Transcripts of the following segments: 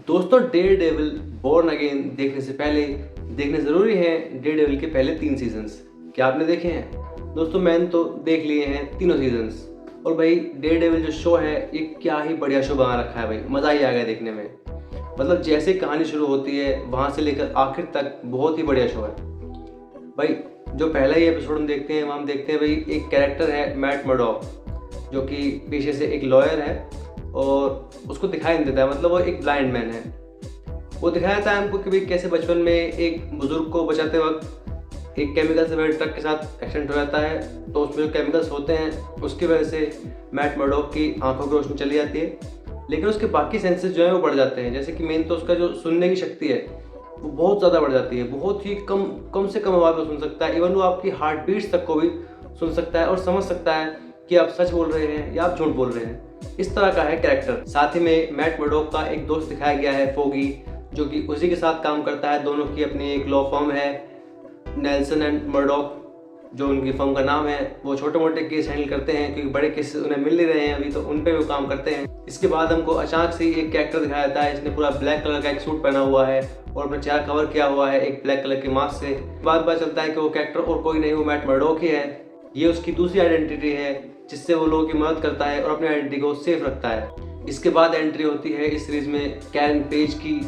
दोस्तों dare devil born again देखने से पहले देखने ज़रूरी है डेयर डेविल के पहले 3 सीजन्स। क्या आपने देखे हैं? दोस्तों मैंने तो देख लिए हैं तीनों सीजन्स। और भाई डेयर डेविल जो शो है ये क्या ही बढ़िया शो बना रखा है भाई, मज़ा ही आ गया देखने में। मतलब जैसे कहानी शुरू होती है वहाँ से लेकर आखिर तक बहुत ही बढ़िया शो है भाई। जो पहला ही एपिसोड हम देखते हैं वहाँ हम देखते हैं भाई एक कैरेक्टर है मैट मर्डॉक, जो कि पेशे से एक लॉयर है और उसको दिखाई नहीं देता है, मतलब वो एक ब्लाइंड मैन है। वो दिखाया था हमको कि भाई कैसे बचपन में एक बुजुर्ग को बचाते वक्त एक केमिकल से भरे ट्रक के साथ एक्सीडेंट हो जाता है, तो उसमें जो केमिकल्स होते हैं उसकी वजह से मैट मर्डॉक की आंखों की रोशनी चली जाती है, लेकिन उसके बाकी सेंसेस जो है वो बढ़ जाते हैं। जैसे कि मेन तो उसका जो सुनने की शक्ति है वो बहुत ज़्यादा बढ़ जाती है, बहुत ही कम से कम आवाज़ में सुन सकता है। इवन वो आपकी हार्ट बीट्स तक को भी सुन सकता है और समझ सकता है कि आप सच बोल रहे हैं या आप झूठ बोल रहे हैं। इस तरह का है कैरेक्टर। साथ ही में मैट मर्डॉक का एक दोस्त दिखाया गया है फोगी, जो कि उसी के साथ काम करता है। दोनों की अपनी एक लॉ फर्म है, नेल्सन एंड मर्डॉक जो उनकी फर्म का नाम है। वो छोटे मोटे केस हैंडल करते हैं क्योंकि बड़े केस उन्हें मिल नहीं रहे हैं अभी, तो उन पे वो काम करते हैं। इसके बाद हमको अचानक से एक कैरेक्टर दिखाया जाता है, इसने पूरा ब्लैक कलर का एक सूट पहना हुआ है और अपना चेहरा कवर किया हुआ है एक ब्लैक कलर की मास्क से। बाद पता चलता है कि वो कैरेक्टर और कोई नहीं, वो मैट मर्डॉक ही है। ये उसकी दूसरी आइडेंटिटी है जिससे वो लोगों की मदद करता है और अपनी आइडेंटिटी को सेफ रखता है। इसके बाद एंट्री होती है इस सीरीज में कैरन पेज की,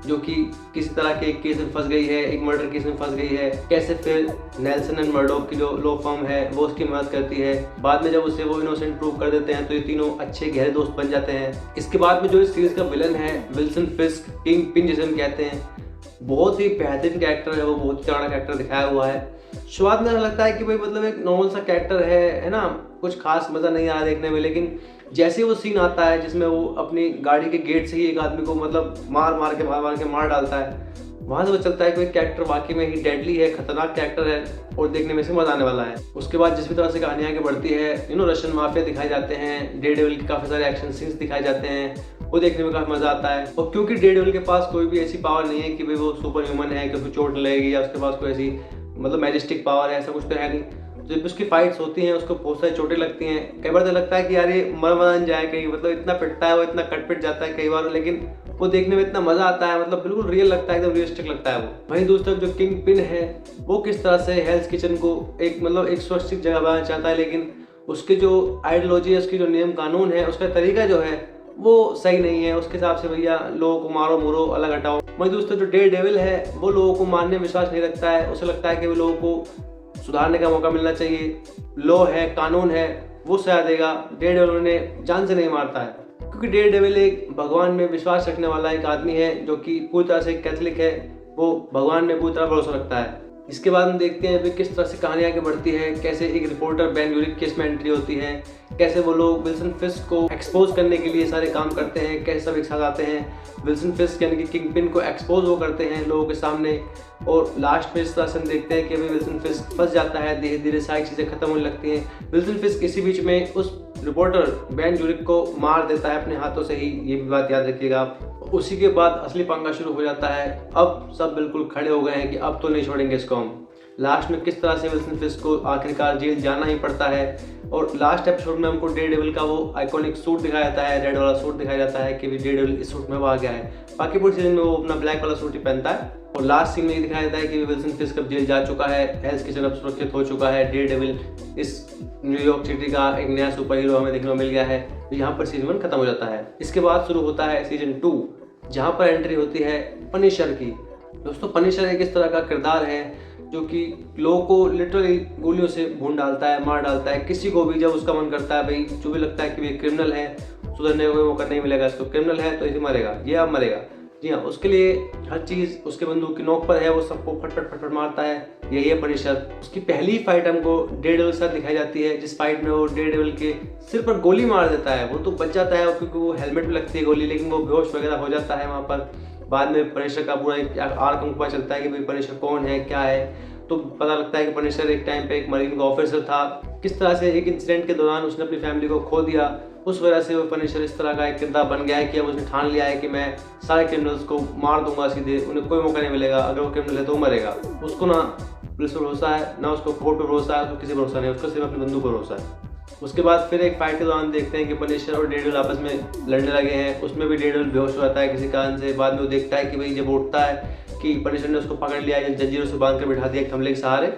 जो कि किसी तरह के एक केस में फंस गई है, एक मर्डर केस में फंस गई है। कैसे फिर नेल्सन एंड मर्डॉक की जो लॉ फर्म है वो उसकी मदद करती है। बाद में जब उसे वो इनोसेंट प्रूव कर देते हैं तो ये तीनों अच्छे गहरे दोस्त बन जाते हैं। इसके बाद में जो इस सीरीज का विलन है विल्सन फिस्क, किंग पिन जिसे हम कहते हैं, बहुत ही बेहतरीन कैरेक्टर है वो, बहुत ही तगड़ा कैरेक्टर दिखाया हुआ है। शुरुआत में ऐसा लगता है कि भाई मतलब एक नॉर्मल सा कैरेक्टर है ना, कुछ खास मज़ा नहीं आ रहा देखने में, लेकिन जैसे वो सीन आता है जिसमें वो अपनी गाड़ी के गेट से ही एक आदमी को मतलब मार के मार डालता है, वहाँ से पता चलता है कि वो कैरेक्टर वाकई में ही डेडली है, खतरनाक कैरेक्टर है और देखने में से मजा आने वाला है। उसके बाद जिस भी तरह से कहानी आगे बढ़ती है, रशियन माफिया दिखाए जाते हैं, डेयर डेविल के काफ़ी सारे एक्शन सीन्स दिखाए जाते हैं, वो देखने में काफ़ी मज़ा आता है। और क्योंकि डेयर डेविल के पास कोई भी ऐसी पावर नहीं है कि भाई वो सुपर ह्यूमन है, क्योंकि चोट नहीं लगेगी या उसके पास कोई ऐसी मतलब मैजिस्टिक पावर है, ऐसा कुछ तो है नहीं। जब उसकी फाइट्स होती हैं उसको बहुत सारी चोटें लगती हैं, कई बार तो लगता है कि यार ये मर जाए कहीं, मतलब इतना पिटता है वो, इतना कट पिट जाता है कई बार, लेकिन वो देखने में इतना मजा आता है, मतलब बिल्कुल रियल लगता है, एकदम रियलिस्टिक लगता है वो। वहीं दूसरी तरफ जो किंग पिन है वो किस तरह से हेल्स किचन को एक मतलब एक सुरक्षित जगह बनाना चाहता है, लेकिन उसके जो आइडियोलॉजी है, उसकी जो नियम कानून है, उसका तरीका जो है वो सही नहीं है। उसके हिसाब से भैया लोगों को मारो मुरो अलग हटाओ। वहीं दोस्तों जो डेयर डेविल है वो लोगों को मारने में विश्वास नहीं रखता है, उसे लगता है कि वो लोगों को सुधारने का मौका मिलना चाहिए, लॉ है कानून है वो सजा देगा। डेयर डेविल उन्हें जान से नहीं मारता है, क्योंकि डेयर डेविल एक भगवान में विश्वास रखने वाला एक आदमी है जो कि पूरी तरह से कैथोलिक है, वो भगवान में पूरी तरह भरोसा रखता है। इसके बाद हम देखते हैं किस तरह से कहानी आगे बढ़ती है, कैसे एक रिपोर्टर बेन यूरिक केस में एंट्री होती है, कैसे वो लोग विल्सन फिस्क को एक्सपोज करने के लिए सारे काम करते हैं, कैसे सब एक साथ आते हैं, विल्सन फिस्क यानी कि किंग पिन को एक्सपोज वो करते हैं लोगों के सामने। और लास्ट में इस तरह से हम देखते हैं कि अभी विल्सन फिस्क फंस जाता है, धीरे धीरे सारी चीज़ें खत्म होने लगती हैं। विल्सन फिस्क इसी बीच में उस रिपोर्टर बेन यूरिक को मार देता है अपने हाथों से ही, ये भी बात याद रखिएगा आप। उसी के बाद असली पंगा शुरू हो जाता है। अब सब बिल्कुल खड़े हो गए हैं कि अब तो नहीं छोड़ेंगे इसको हम। लास्ट में किस तरह से विल्सन फिस्क को आखिरकार जेल जाना ही पड़ता है। और लास्ट एपिसोड में हमको डेयर डेविल का वो आइकॉनिक सूट दिखाया जाता है, रेड वाला सूट दिखाया जाता है कि डेयर डेविल इस सूट में वो आ गया है। बाकी पूरी सीजन में वो अपना ब्लैक वाला सूट ही पहनता है। और लास्ट सीन में ये दिखाया जाता है कि विल्सन फिस्क अब जेल जा चुका है, हेल्स किचन अब सुरक्षित हो चुका है, डेयर डेविल इस न्यूयॉर्क सिटी का एक नया सुपर हीरो हमें देखने को मिल गया है। तो यहाँ पर सीजन 1 खत्म हो जाता है। इसके बाद शुरू होता है सीजन 2, जहाँ पर एंट्री होती है पनिशर की। दोस्तों पनिशर एक इस तरह का किरदार है जो कि लोगों को लिटरली गोलियों से भून डालता है, मार डालता है किसी को भी जब उसका मन करता है। भाई जो भी लगता है कि ये क्रिमिनल है, सुधरने का कोई मौका नहीं मिलेगा इसको, क्रिमिनल है तो इसे मरेगा, ये अब मरेगा। जी हाँ, उसके लिए हर चीज़ उसके बंदूक की नोक पर है, वो सबको फटफट मारता है, यही है पनिशर। उसकी पहली फाइट हमको डेयर डेविल के साथ दिखाई जाती है, जिस फाइट में वो डेयर डेविल के सिर पर गोली मार देता है। वो तो बच जाता है क्योंकि वो हेलमेट में लगती है गोली, लेकिन वो बेहोश वगैरह हो जाता है वहाँ पर। बाद में पनिशर का पूरा आर्क हमको पता चलता है कि भाई पनिशर कौन है क्या है, तो पता लगता है कि पनिशर एक टाइम पे एक मरीन का ऑफिसर था। किस तरह से एक इंसिडेंट के दौरान उसने अपनी फैमिली को खो दिया, उस वजह से वो पनिशर इस तरह का एक किरदार बन गया है कि अब उसने ठान लिया है कि मैं सारे क्रिमिनल्स को मार दूंगा सीधे, उन्हें कोई मौका नहीं मिलेगा, अगर वो क्रिमिनल है तो वो मरेगा। उसको ना पुलिस पर भरोसा है, ना उसको कोर्ट पर भरोसा है, उसको किसी भरोसा नहीं, उसको सिर्फ अपनी बंदूक पर भरोसा है। उसके बाद फिर एक फाइट के दौरान देखते हैं कि पनिशर और डेडेविल आपस में लड़ने लगे हैं। उसमें भी डेडेविल बेहोश हो जाता है किसी कारण से। बाद में वो देखता है कि भाई जब उठता है कि पनिशर ने उसको पकड़ लिया है, जंजीरों से बांध कर बिठा दिया एक थमले के सहारे,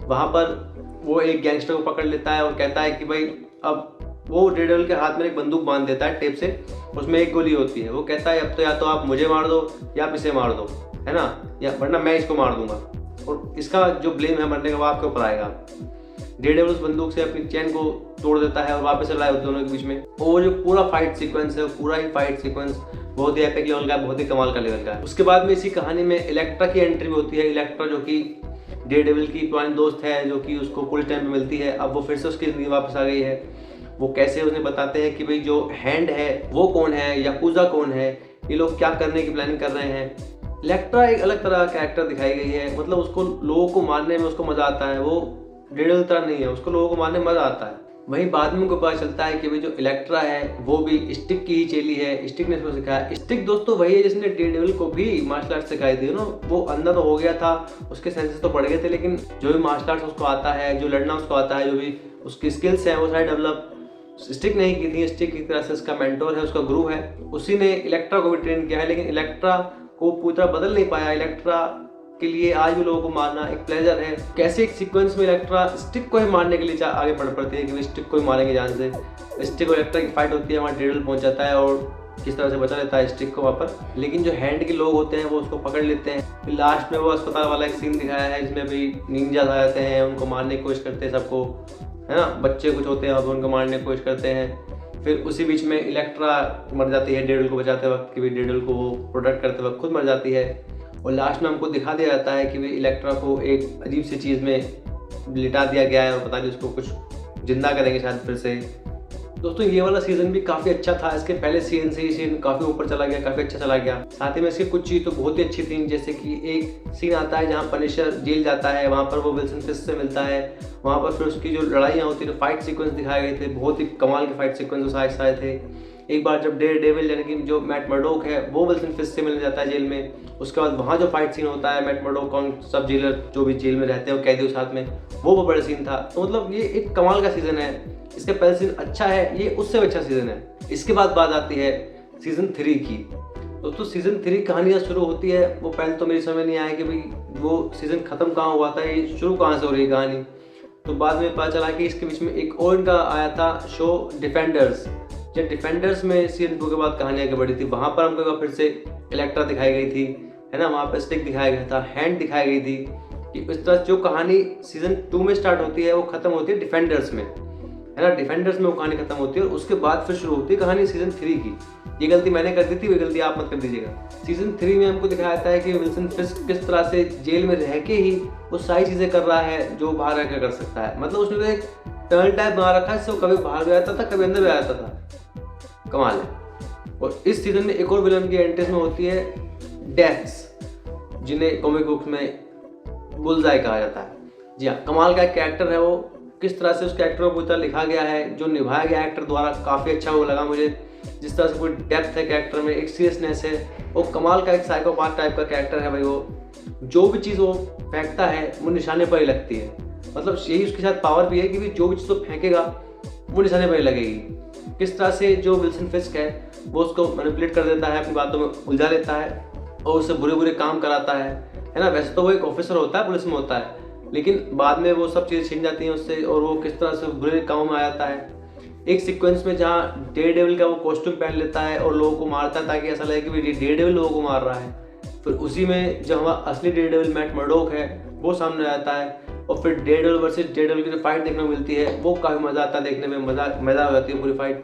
वहाँ पर वो एक गैंगस्टर को पकड़ लेता है और कहता है कि भाई अब वो डेडेविल के हाथ में एक बंदूक बांध देता है टेप से, उसमें एक गोली होती है। वो कहता है अब तो या तो आप मुझे मार दो या आप इसे मार दो, है ना, या वरना मैं इसको मार दूंगा और इसका जो ब्लेम है मरने का वो आपके ऊपर आएगा। डेडेविल उस बंदूक से अपनी चैन को तोड़ देता है और वापस लड़ाई होती है दोनों के बीच में। और वो जो पूरा फाइट सीक्वेंस है, पूरा ही फाइट सीक्वेंस बहुत ही एपिक लेवल का, बहुत ही कमाल का लेवल का है। उसके बाद में इसी कहानी में इलेक्ट्रा की एंट्री भी होती है। इलेक्ट्रा जो कि डेडेविल की पुरानी दोस्त है, जो कि उसको पुलिस टाइम में मिलती है, अब वो फिर से उसकी जिंदगी वापस आ गई है। वो कैसे उन्हें बताते हैं कि भाई जो हैंड है वो कौन है, याकुजा कौन है, ये लोग क्या करने की प्लानिंग कर रहे हैं। इलेक्ट्रा एक अलग तरह का कैरेक्टर दिखाई गई है, मतलब उसको लोगों को मारने में उसको मजा आता है। वो डेडेविल तरह नहीं है, उसको लोगों को मारने में मजा आता है। वहीं बाद में उनको पता चलता है कि भाई जो इलेक्ट्रा है वो भी स्टिक की ही चेली है, स्टिक ने उसको सिखाया। स्टिक दोस्तों वही है जिसने डेडेविल को भी मार्शल आर्ट सिखाई थी ना। वो अंधा तो हो गया था, उसके सेंसेस तो बढ़ गए थे, लेकिन जो भी मार्शल आर्ट्स उसको आता है, जो लड़ना उसको आता है, जो भी उसकी स्किल्स हैं वो सारी डेवलप स्टिक नहीं की थी। स्टिक की तरह से उसका मेंटोर है, उसका गुरु है, उसी ने इलेक्ट्रा को भी ट्रेन किया है। लेकिन इलेक्ट्रा को पूरी तरह बदल नहीं पाया। इलेक्ट्रा के लिए आज भी लोगों को मारना एक प्लेजर है। कैसे एक सीक्वेंस में इलेक्ट्रा स्टिक को ही मारने के लिए आगे बढ़ पड़ती है कि स्टिक को ही मारेंगे जान से। स्टिक और इलेक्ट्रा की फाइट होती है, वहाँ डेडेविल पहुंच जाता है और किस तरह से बचा लेता है स्टिक को वहाँ पर। लेकिन जो हैंड के लोग होते हैं वो उसको पकड़ लेते हैं। फिर लास्ट में वो अस्पताल वाला एक सीन दिखाया है जिसमें भी निंजा आ जाते हैं, उनको मारने की कोशिश करते हैं सबको, है ना, बच्चे कुछ होते हैं और उनको मारने की कोशिश करते हैं। फिर उसी बीच में इलेक्ट्रा मर जाती है डेडेविल को बचाते वक्त, कि भी डेडेविल को वो प्रोटेक्ट करते वक्त खुद मर जाती है। और लास्ट में हमको दिखा दिया जाता है कि भी इलेक्ट्रा को एक अजीब सी चीज़ में लिटा दिया गया है और पता नहीं उसको कुछ जिंदा करेंगे शायद फिर से। दोस्तों ये वाला सीजन भी काफ़ी अच्छा था। इसके पहले सीजन से ही सीजन काफ़ी ऊपर चला गया, काफ़ी अच्छा चला गया। साथ ही में इसकी कुछ चीज़ तो बहुत ही अच्छी थी, जैसे कि एक सीन आता है जहाँ पनिशर जेल जाता है, वहाँ पर वो विल्सन फिस्क से मिलता है। वहाँ पर फिर उसकी जो लड़ाइयाँ होती थी, फाइट सीक्वेंस दिखाए गए थे, बहुत ही कमाल के फाइट सीक्वेंस उस आए थे। एक बार जब डेडेविल यानी कि जो मैट मर्डोक है वो विल्सन फिस्क से मिलने जाता है जेल में, उसके बाद वहाँ जो फाइट सीन होता है, मैट मर्डोक और सब जेलर जो भी जेल में रहते हैं वो कैदियों के साथ में, वो बड़ा सीन था। तो मतलब ये एक कमाल का सीजन है। इसका पहला सीजन अच्छा है, ये उससे अच्छा सीजन है। इसके बाद बात आती है सीजन 3 की। दोस्तों सीजन 3 कहानियाँ शुरू होती है, वो पहले तो मेरी समझ नहीं आया कि भाई वो सीजन खत्म कहाँ हुआ था, ये शुरू कहाँ से हो रही है कहानी। तो बाद में पता चला कि इसके बीच में एक और इनका आया था शो डिफेंडर्स। जब डिफेंडर्स में सीजन 2 के बाद कहानी आगे बढ़ी थी, वहाँ पर हमको फिर से इलेक्ट्रा दिखाई गई थी, है ना, वहाँ पर स्टिक दिखाया गया था, हैंड दिखाई गई थी। कि इस तरह जो कहानी सीजन 2 में स्टार्ट होती है वो खत्म होती है डिफेंडर्स में, है ना। डिफेंडर्स में वो कहानी खत्म होती है और उसके बाद फिर शुरू होती है कहानी सीजन 3 की। ये गलती मैंने कर दी थी, वो गलती आप मत कर दीजिएगा। सीजन 3 में हमको दिखाया जाता है कि विल्सन फिस्क किस तरह से जेल में रह के ही वो सारी चीज़ें कर रहा है जो बाहर रहकर कर सकता है। मतलब उसने तो एक टर्न टाइप बना रखा है जिससे वो कभी बाहर भी आता था, कभी अंदर भी आता था। कमाल है। और इस सीजन में एक और विलन की एंट्री में होती है डेथ्स, जिन्हें कॉमिक बुक में बुलजाई कहा जाता है। जी हाँ, कमाल का एक कैरेक्टर है वो। किस तरह से उस कैरेक्टर को पूरी तरह लिखा गया है, जो निभाया गया एक्टर द्वारा, काफ़ी अच्छा वो लगा मुझे। जिस तरह से पूरी डेप्थ है कैरेक्टर में, एक सीरियसनेस है, वो कमाल का एक साइकोपाथ टाइप का कैरेक्टर है भाई। वो जो भी चीज़ वो फेंकता है वो निशाने पर ही लगती है। मतलब यही उसके साथ पावर भी है कि जो भी चीज़ वो फेंकेगा वो निशाने पर ही लगेगी। किस तरह से जो विल्सन फिस्क है वो उसको मैनिपुलेट कर देता है, अपनी बातों में उलझा लेता है और उससे बुरे बुरे काम कराता है ना। वैसे तो वो एक ऑफिसर होता है, पुलिस में होता है, लेकिन बाद में वो सब चीज़ें छिन जाती हैं उससे और वो किस तरह से बुरे कामों में आ जाता है। एक सीक्वेंस में जहाँ डेडेविल का वो कॉस्ट्यूम पहन लेता है और लोगों को मारता है ताकि ऐसा लगे कि भाई डेडेविल लोगों को मार रहा है। फिर उसी में जब हमारा असली डेडेविल मैट मर्डोक है वो सामने आता है और फिर डेडेविल वर्सेस डेडेविल की जो फाइट देखने को मिलती है वो काफ़ी मज़ा आता है देखने में, मज़ा आ जाती है पूरी फाइट।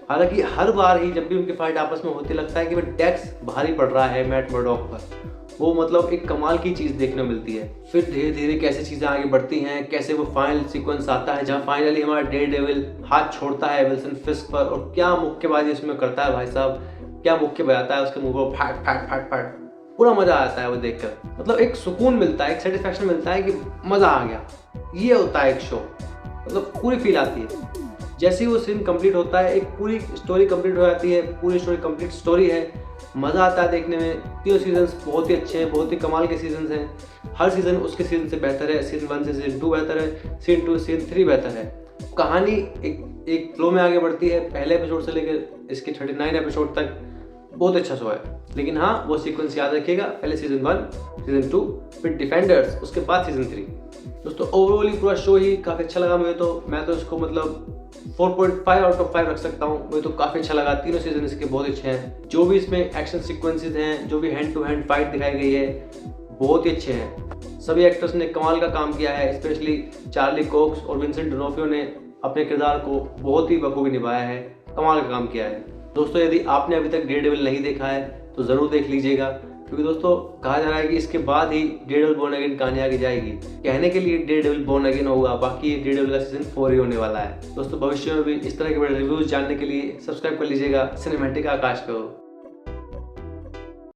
हालांकि हर बार ही जब भी उनकी फाइट आपस में होती लगता है कि भाई डेक्स भारी पड़ रहा है मैट मर्डोक पर। वो मतलब एक कमाल की चीज़ देखने मिलती है। फिर धीरे धीरे कैसे चीज़ें आगे बढ़ती हैं, कैसे वो फाइनल सीक्वेंस आता है जहाँ फाइनली हमारा डेडेविल हाथ छोड़ता है विल्सन फिस्क पर और क्या मुक्केबाजी उसमें करता है भाई साहब, क्या मुक्के बजाता है उसके मुंह पर, फैट फैट फैट फैट। पूरा मज़ा आता है वो देखकर। मतलब एक सुकून मिलता है, एक सेटिस्फैक्शन मिलता है कि मज़ा आ गया। ये होता है एक शो, मतलब पूरी फील आती है। जैसे ही वो सीन कंप्लीट होता है एक पूरी स्टोरी कंप्लीट हो जाती है, पूरी स्टोरी कंप्लीट स्टोरी है। मज़ा आता है देखने में। तीनों सीजन्स बहुत ही अच्छे हैं, बहुत ही कमाल के सीजन्स हैं। हर सीज़न उसके सीजन से बेहतर है। सीजन 1 से सीजन 2 बेहतर है, सीजन 2 सीजन 3 बेहतर है। कहानी एक फ्लो में आगे बढ़ती है। पहले एपिसोड से लेकर इसके 39 एपिसोड तक बहुत अच्छा शो है। लेकिन हाँ, वो सीक्वेंस याद रखिएगा, पहले सीजन 1, सीजन 2, फिर डिफेंडर्स, उसके बाद सीजन 3। दोस्तों ओवरऑल पूरा शो ही काफ़ी अच्छा लगा मुझे। तो मैं तो इसको मतलब 4.5 आउट ऑफ 5 रख सकता हूँ। मुझे तो काफ़ी अच्छा लगा। तीनों सीजन इसके बहुत अच्छे हैं। जो भी इसमें एक्शन सीक्वेंसेस हैं, जो भी हैंड टू हैंड फाइट दिखाई गई है, बहुत ही अच्छे हैं। सभी एक्टर्स ने कमाल का काम किया है। स्पेशली चार्ली कॉक्स और विंसेंट डोनोफियो ने अपने किरदार को बहुत ही बखूबी निभाया है, कमाल का काम किया है। दोस्तों यदि आपने अभी तक डेयरडेविल नहीं देखा है तो ज़रूर देख लीजिएगा, क्योंकि दोस्तों कहा जा रहा है कि इसके बाद ही डेयरडेविल बोर्न अगेन कहानी आगे जाएगी। कहने के लिए डेयरडेविल बोर्न अगेन होगा, बाकी डेयरडेविल का सीजन 4 ही होने वाला है। दोस्तों भविष्य में भी इस तरह के बड़े रिव्यूज जानने के लिए सब्सक्राइब कर लीजिएगा सिनेमैटिक आकाश को।